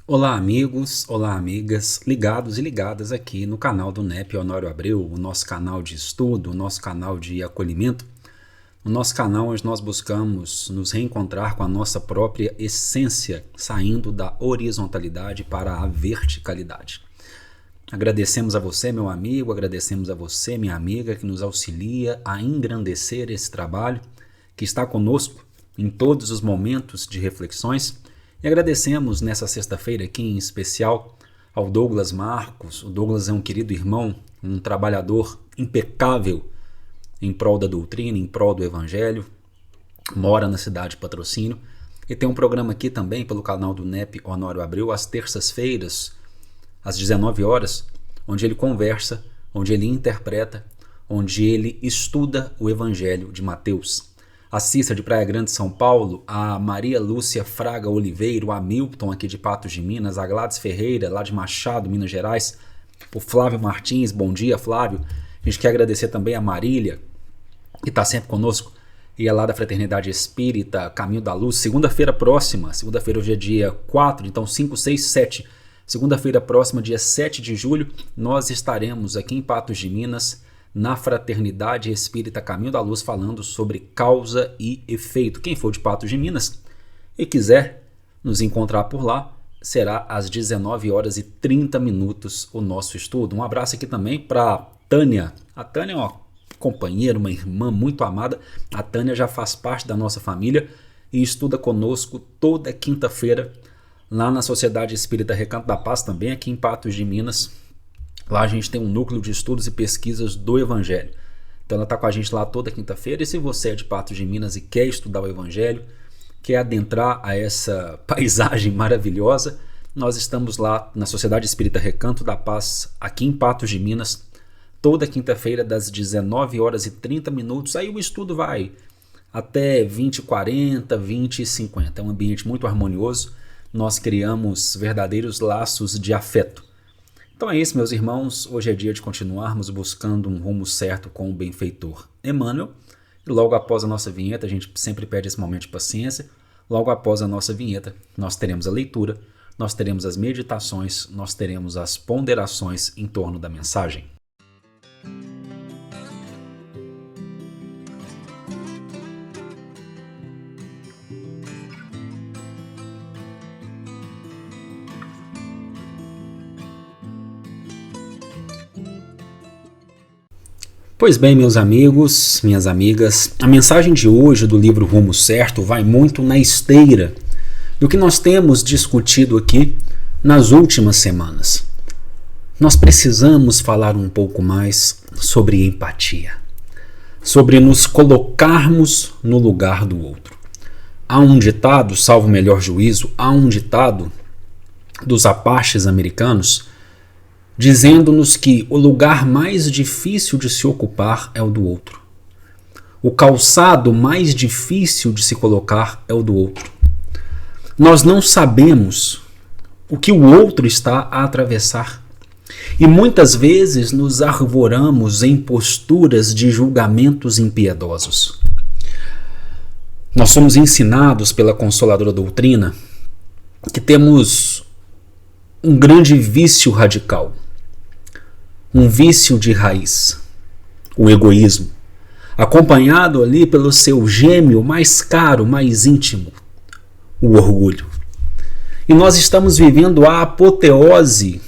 Olá amigos, olá amigas, ligados e ligadas aqui no canal do NEP Honório Abreu, o nosso canal de estudo, o nosso canal de acolhimento, o nosso canal onde nós buscamos nos reencontrar com a nossa própria essência, saindo da horizontalidade para a verticalidade. Agradecemos a você, meu amigo, agradecemos a você, minha amiga, que nos auxilia a engrandecer esse trabalho, que está conosco em todos os momentos de reflexões. E agradecemos nessa sexta-feira aqui em especial ao Douglas Marcos. O Douglas é um querido irmão, um trabalhador impecável em prol da doutrina, em prol do evangelho, mora na cidade de Patrocínio e tem um programa aqui também pelo canal do NEP Honório Abreu, às terças-feiras, às 19 horas, onde ele conversa, onde ele interpreta, onde ele estuda o evangelho de Mateus. Assista de Praia Grande, São Paulo, a Maria Lúcia Fraga Oliveira, o Hamilton aqui de Patos de Minas, a Gladys Ferreira lá de Machado, Minas Gerais, o Flávio Martins, bom dia Flávio. A gente quer agradecer também a Marília, que está sempre conosco, e é lá da Fraternidade Espírita, Caminho da Luz. Segunda-feira próxima, segunda-feira hoje é dia 4, então 5, 6, 7. Segunda-feira próxima, dia 7 de julho, nós estaremos aqui em Patos de Minas, na Fraternidade Espírita Caminho da Luz, falando sobre causa e efeito. Quem for de Patos de Minas e quiser nos encontrar por lá, será às 19 horas e 30 minutos o nosso estudo. Um abraço aqui também para Tânia. A Tânia é uma companheira, uma irmã muito amada. A Tânia já faz parte da nossa família e estuda conosco toda quinta-feira lá na Sociedade Espírita Recanto da Paz, também aqui em Patos de Minas. Lá a gente tem um núcleo de estudos e pesquisas do Evangelho. Então ela está com a gente lá toda quinta-feira. E se você é de Patos de Minas e quer estudar o Evangelho, quer adentrar a essa paisagem maravilhosa, nós estamos lá na Sociedade Espírita Recanto da Paz, aqui em Patos de Minas, toda quinta-feira das 19 horas e 30 minutos. Aí o estudo vai até 20h40, 20h50. É um ambiente muito harmonioso. Nós criamos verdadeiros laços de afeto. Então é isso, meus irmãos, hoje é dia de continuarmos buscando um rumo certo com o benfeitor Emmanuel, e logo após a nossa vinheta, a gente sempre pede esse momento de paciência, logo após a nossa vinheta nós teremos a leitura, nós teremos as meditações, nós teremos as ponderações em torno da mensagem. Pois bem, meus amigos, minhas amigas, a mensagem de hoje do livro Rumo Certo vai muito na esteira do que nós temos discutido aqui nas últimas semanas. Nós precisamos falar um pouco mais sobre empatia, sobre nos colocarmos no lugar do outro. Há um ditado, salvo o melhor juízo, há um ditado dos Apaches americanos dizendo-nos que o lugar mais difícil de se ocupar é o do outro. O calçado mais difícil de se colocar é o do outro. Nós não sabemos o que o outro está a atravessar. E muitas vezes nos arvoramos em posturas de julgamentos impiedosos. Nós somos ensinados pela Consoladora Doutrina que temos um grande vício radical. Um vício de raiz, o egoísmo, acompanhado ali pelo seu gêmeo mais caro, mais íntimo, o orgulho. E nós estamos vivendo a apoteose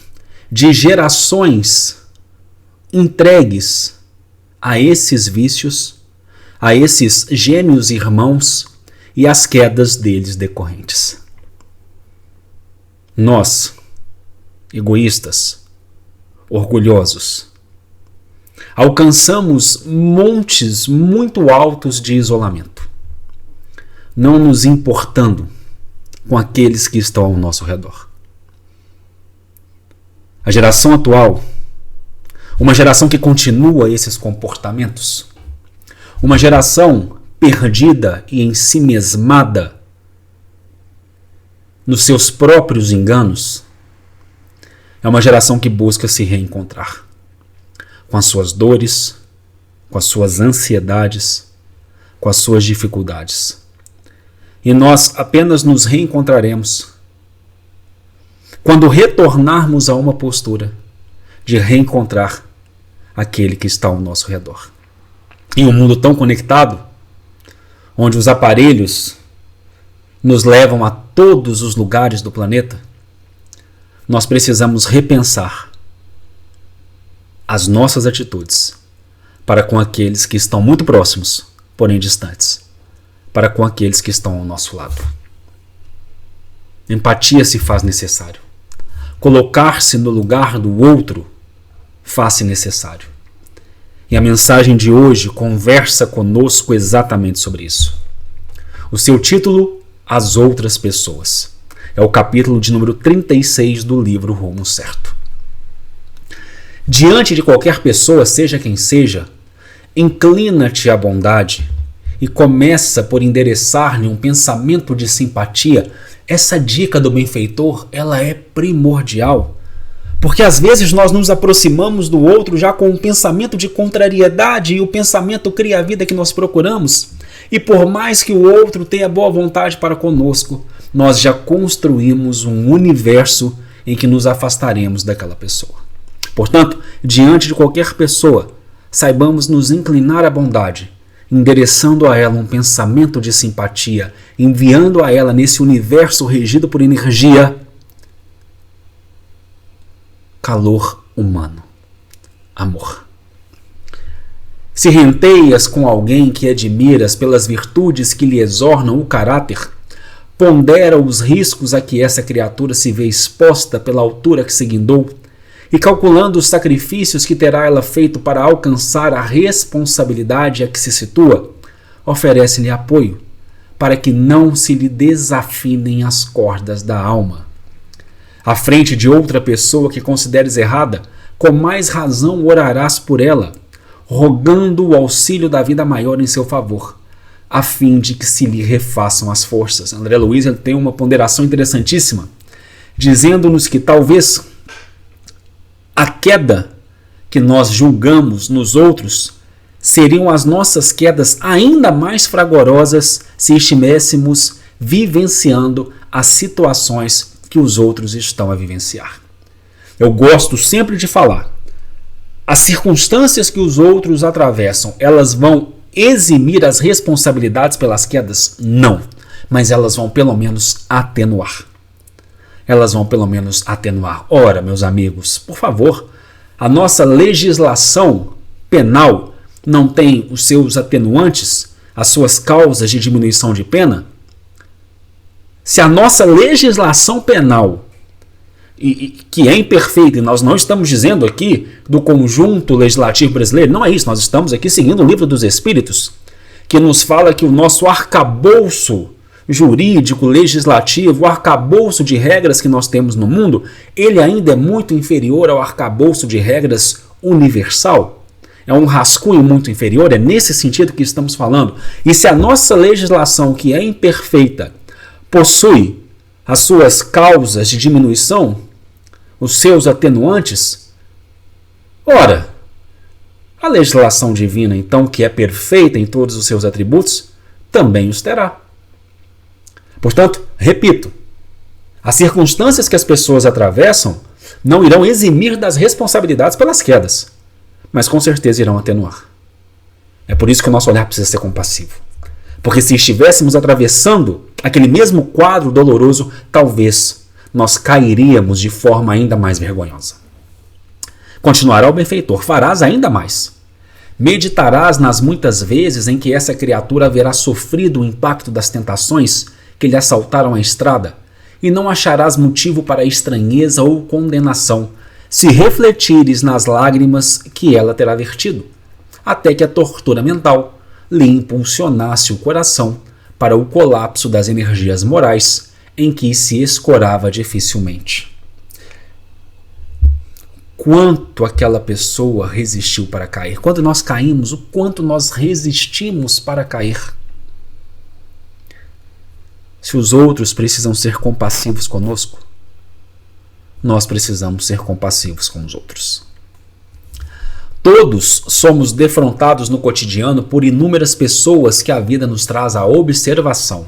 de gerações entregues a esses vícios, a esses gêmeos irmãos e as quedas deles decorrentes. Nós, egoístas, orgulhosos, alcançamos montes muito altos de isolamento, não nos importando com aqueles que estão ao nosso redor. A geração atual, uma geração que continua esses comportamentos, uma geração perdida e ensimesmada nos seus próprios enganos, é uma geração que busca se reencontrar com as suas dores, com as suas ansiedades, com as suas dificuldades. E nós apenas nos reencontraremos quando retornarmos a uma postura de reencontrar aquele que está ao nosso redor. Em um mundo tão conectado, onde os aparelhos nos levam a todos os lugares do planeta, nós precisamos repensar as nossas atitudes para com aqueles que estão muito próximos, porém distantes, para com aqueles que estão ao nosso lado. Empatia se faz necessário. Colocar-se no lugar do outro faz-se necessário. E a mensagem de hoje conversa conosco exatamente sobre isso. O seu título, As Outras Pessoas. É o capítulo de número 36 do livro Rumo Certo. Diante de qualquer pessoa, seja quem seja, inclina-te à bondade e começa por endereçar-lhe um pensamento de simpatia. Essa dica do benfeitor, ela é primordial. Porque às vezes nós nos aproximamos do outro já com um pensamento de contrariedade e o pensamento cria a vida que nós procuramos. E por mais que o outro tenha boa vontade para conosco, nós já construímos um universo em que nos afastaremos daquela pessoa. Portanto, diante de qualquer pessoa, saibamos nos inclinar à bondade, endereçando a ela um pensamento de simpatia, enviando a ela nesse universo regido por energia, calor humano, amor. Se renteias com alguém que admiras pelas virtudes que lhe exornam o caráter, pondera os riscos a que essa criatura se vê exposta pela altura que se guindou, e calculando os sacrifícios que terá ela feito para alcançar a responsabilidade a que se situa, oferece-lhe apoio, para que não se lhe desafinem as cordas da alma. À frente de outra pessoa que consideres errada, com mais razão orarás por ela, rogando o auxílio da vida maior em seu favor, a fim de que se lhe refaçam as forças. André Luiz tem uma ponderação interessantíssima, dizendo-nos que talvez a queda que nós julgamos nos outros seriam as nossas quedas ainda mais fragorosas se estivéssemos vivenciando as situações que os outros estão a vivenciar. Eu gosto sempre de falar, as circunstâncias que os outros atravessam, elas vão eximir as responsabilidades pelas quedas? Não, mas elas vão pelo menos atenuar. Elas vão pelo menos atenuar. Ora, meus amigos, por favor, a nossa legislação penal não tem os seus atenuantes, as suas causas de diminuição de pena? Se a nossa legislação penal, que é imperfeita, e nós não estamos dizendo aqui do conjunto legislativo brasileiro, não é isso, nós estamos aqui seguindo o Livro dos Espíritos, que nos fala que o nosso arcabouço jurídico, legislativo, o arcabouço de regras que nós temos no mundo, ele ainda é muito inferior ao arcabouço de regras universal. É um rascunho muito inferior, é nesse sentido que estamos falando. E se a nossa legislação, que é imperfeita, possui as suas causas de diminuição, os seus atenuantes, ora, a legislação divina, então, que é perfeita em todos os seus atributos, também os terá. Portanto, repito, as circunstâncias que as pessoas atravessam não irão eximir das responsabilidades pelas quedas, mas com certeza irão atenuar. É por isso que o nosso olhar precisa ser compassivo. Porque se estivéssemos atravessando aquele mesmo quadro doloroso, talvez nós cairíamos de forma ainda mais vergonhosa. Continuará o benfeitor, farás ainda mais. Meditarás nas muitas vezes em que essa criatura haverá sofrido o impacto das tentações que lhe assaltaram a estrada, e não acharás motivo para estranheza ou condenação, se refletires nas lágrimas que ela terá vertido, até que a tortura mental lhe impulsionasse o coração para o colapso das energias morais em que se escorava dificilmente. Quanto aquela pessoa resistiu para cair? Quando nós caímos, o quanto nós resistimos para cair? Se os outros precisam ser compassivos conosco, nós precisamos ser compassivos com os outros. Todos somos defrontados no cotidiano por inúmeras pessoas que a vida nos traz à observação.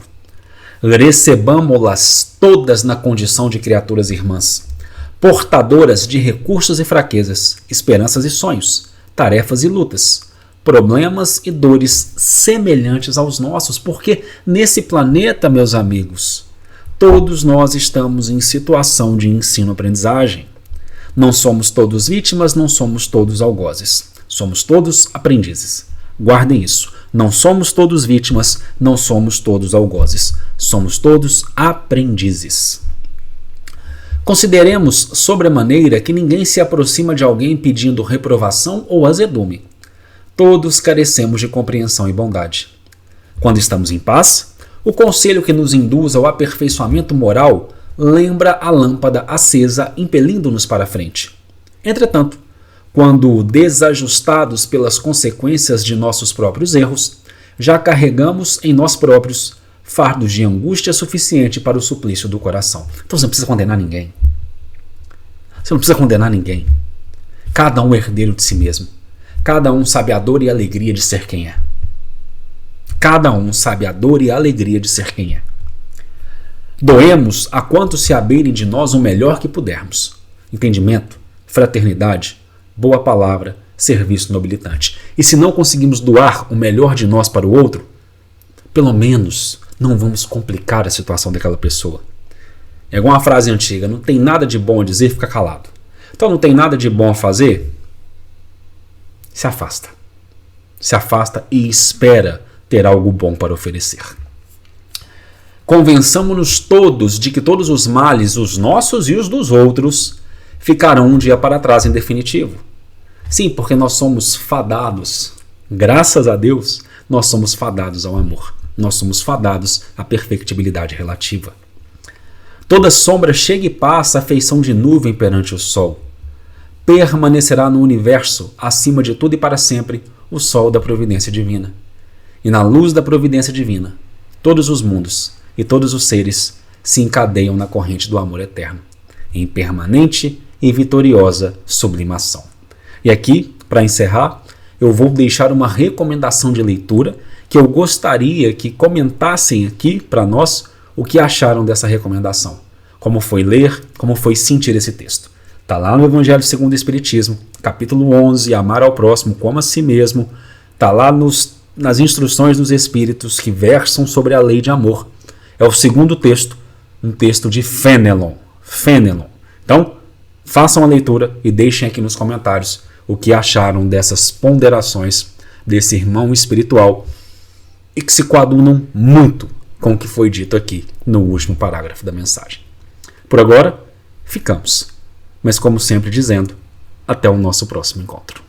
recebamo-las todas na condição de criaturas irmãs, portadoras de recursos e fraquezas, esperanças e sonhos, tarefas e lutas, problemas e dores semelhantes aos nossos, porque nesse planeta, meus amigos, todos nós estamos em situação de ensino-aprendizagem. Não somos todos vítimas, não somos todos algozes. Somos todos aprendizes. Guardem isso. Não somos todos vítimas, não somos todos algozes. Somos todos aprendizes. Consideremos sobremaneira que ninguém se aproxima de alguém pedindo reprovação ou azedume. Todos carecemos de compreensão e bondade. Quando estamos em paz, o conselho que nos induz ao aperfeiçoamento moral lembra a lâmpada acesa impelindo-nos para a frente. Entretanto, quando desajustados pelas consequências de nossos próprios erros, já carregamos em nós próprios fardos de angústia suficiente para o suplício do coração. Então você não precisa condenar ninguém. Você não precisa condenar ninguém. Cada um é herdeiro de si mesmo. Cada um sabe a dor e a alegria de ser quem é. Cada um sabe a dor e a alegria de ser quem é. Doemos a quantos se abeirem de nós o melhor que pudermos. Entendimento, fraternidade, boa palavra, serviço nobilitante. E se não conseguimos doar o melhor de nós para o outro, pelo menos não vamos complicar a situação daquela pessoa. É igual uma frase antiga, não tem nada de bom a dizer, fica calado. Então não tem nada de bom a fazer, se afasta. Se afasta e espera ter algo bom para oferecer. Convençamo-nos todos de que todos os males, os nossos e os dos outros, ficarão um dia para trás em definitivo. Sim, porque nós somos fadados, graças a Deus, nós somos fadados ao amor. Nós somos fadados à perfectibilidade relativa. Toda sombra chega e passa à feição de nuvem perante o sol. Permanecerá no universo, acima de tudo e para sempre, o sol da providência divina. E na luz da providência divina, todos os mundos e todos os seres se encadeiam na corrente do amor eterno, em permanente e vitoriosa sublimação. E aqui, para encerrar, eu vou deixar uma recomendação de leitura que eu gostaria que comentassem aqui para nós o que acharam dessa recomendação. Como foi ler, como foi sentir esse texto. Está lá no Evangelho segundo o Espiritismo, capítulo 11, Amar ao próximo como a si mesmo. Está lá nas instruções dos Espíritos que versam sobre a lei de amor. É o segundo texto, um texto de Fénelon. Então, façam a leitura e deixem aqui nos comentários o que acharam dessas ponderações desse irmão espiritual e que se coadunam muito com o que foi dito aqui no último parágrafo da mensagem. Por agora, ficamos. Mas como sempre dizendo, até o nosso próximo encontro.